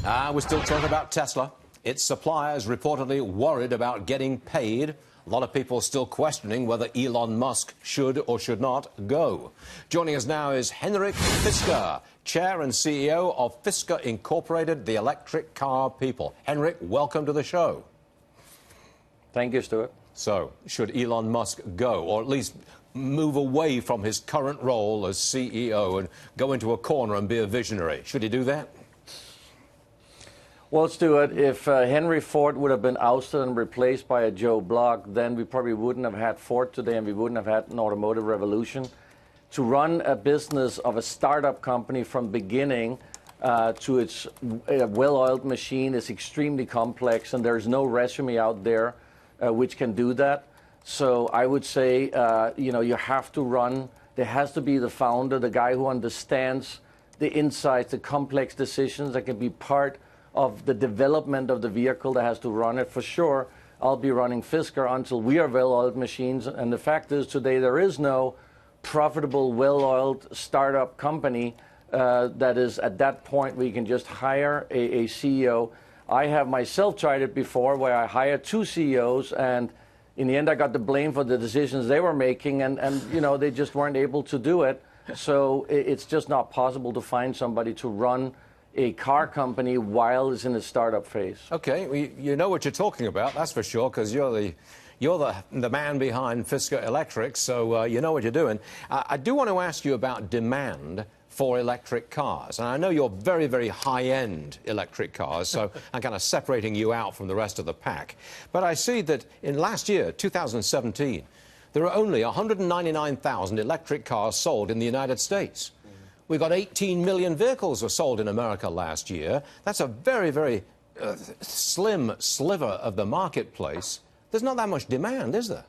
We're still talking about Tesla. Its suppliers reportedly worried about getting paid. A lot of people still questioning whether Elon Musk should or should not go. Joining us now is Henrik Fisker, Chair and CEO of Fisker Inc, the electric car people. Henrik, welcome to the show. Thank you, Stuart. So, should Elon Musk go, or at least move away from his current role as CEO and go into a corner and be a visionary? Should he do that? Well, Stuart, if Henry Ford would have been ousted and replaced by a Joe Block, then we probably wouldn't have had Ford today and we wouldn't have had an automotive revolution. To run a business of a startup company from beginning to its well-oiled machine is extremely complex, and there's no resume out there which can do that. So I would say, you have to run. There has to be the founder, the guy who understands the insights, the complex decisions that can be part of the development of the vehicle that has to run it. For sure, I'll be running Fisker until we are well-oiled machines. And the fact is today there is no profitable, well-oiled startup company that is at that point where you can just hire a CEO. I have myself tried it before where I hired two CEOs, and in the end I got the blame for the decisions they were making, and they just weren't able to do it. So it's just not possible to find somebody to run a car company while it's in the startup phase. Okay, you know what you're talking about, that's for sure, because you're the man behind Fisker Electric, so you know what you're doing. I do want to ask you about demand for electric cars. And I know you're very, very high-end electric cars, so I'm kind of separating you out from the rest of the pack. But I see that in last year, 2017, there are only 199,000 electric cars sold in the United States. We got 18 million vehicles were sold in America last year. That's a very, very slim sliver of the marketplace. There's not that much demand, is there?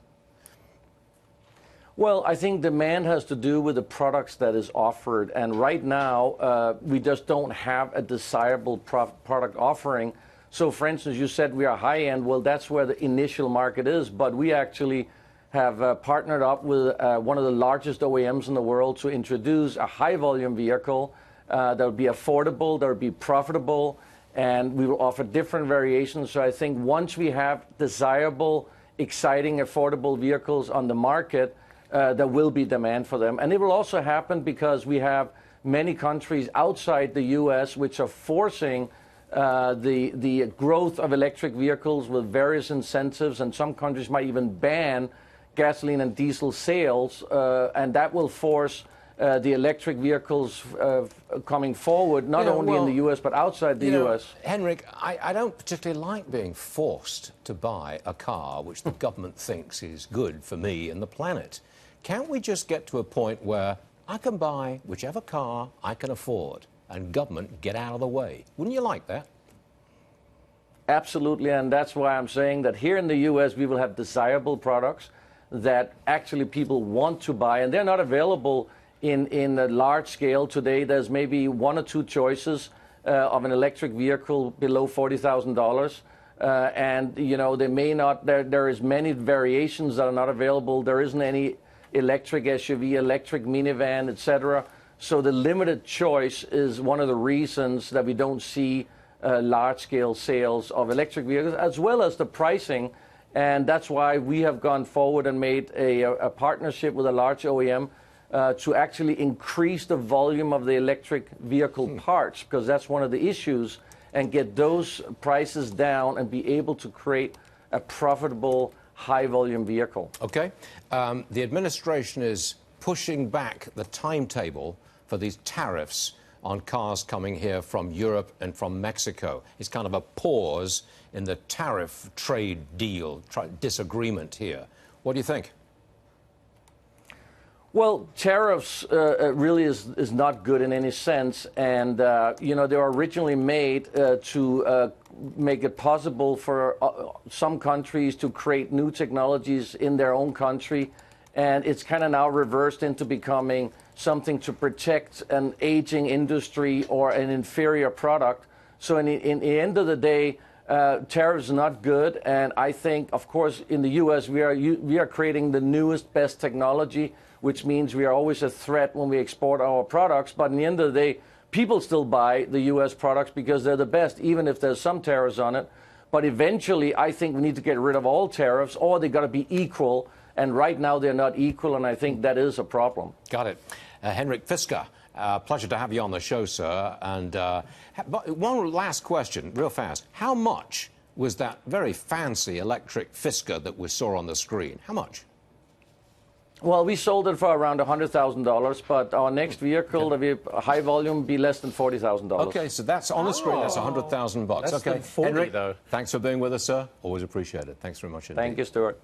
Well, I think demand has to do with the products that is offered. And right now, we just don't have a desirable product offering. So, for instance, you said we are high-end. Well, that's where the initial market is. But we actually have partnered up with one of the largest OEMs in the world to introduce a high-volume vehicle that will be affordable, that will be profitable, and we will offer different variations. So I think once we have desirable, exciting, affordable vehicles on the market, there will be demand for them. And it will also happen because we have many countries outside the U.S. which are forcing the growth of electric vehicles with various incentives, and some countries might even ban gasoline and diesel sales, and that will force the electric vehicles coming forward, not only in the U.S. but outside the U.S. Henrik, I don't particularly like being forced to buy a car which the government thinks is good for me and the planet. Can't we just get to a point where I can buy whichever car I can afford and government get out of the way? Wouldn't you like that? Absolutely, and that's why I'm saying that here in the U.S. we will have desirable products that actually people want to buy, and they're not available in a large scale today. There's maybe one or two choices of an electric vehicle below $40,000, and they may not. There is many variations that are not available. There isn't any electric SUV, electric minivan, etc. So the limited choice is one of the reasons that we don't see large-scale sales of electric vehicles, as well as the pricing. And that's why we have gone forward and made a partnership with a large OEM to actually increase the volume of the electric vehicle parts, because that's one of the issues, and get those prices down and be able to create a profitable, high-volume vehicle. Okay. The administration is pushing back the timetable for these tariffs on cars coming here from Europe and from Mexico. It's kind of a pause in the tariff trade deal, disagreement here. What do you think? Well, tariffs really is not good in any sense, and they were originally made to make it possible for some countries to create new technologies in their own country, and it's kind of now reversed into becoming something to protect an aging industry or an inferior product. So in the end of the day, tariffs are not good, and I think, of course, in the U.S. we are creating the newest, best technology, which means we are always a threat when we export our products. But in the end of the day, People still buy the U.S. products because they're the best, even if there's some tariffs on it. But eventually, I think we need to get rid of all tariffs, or they got to be equal. And right now, they're not equal, and I think that is a problem. Got it. Henrik Fisker, pleasure to have you on the show, sir. And one last question, real fast. How much was that very fancy electric Fisker that we saw on the screen? How much? Well, we sold it for around $100,000, but our next vehicle, the high volume, be less than $40,000. Okay, so that's on the screen. That's $100,000. Less Okay, than 40, Henrik, though. thanks for being with us, sir. Always appreciate it. Thanks very much indeed. Thank you, Stuart.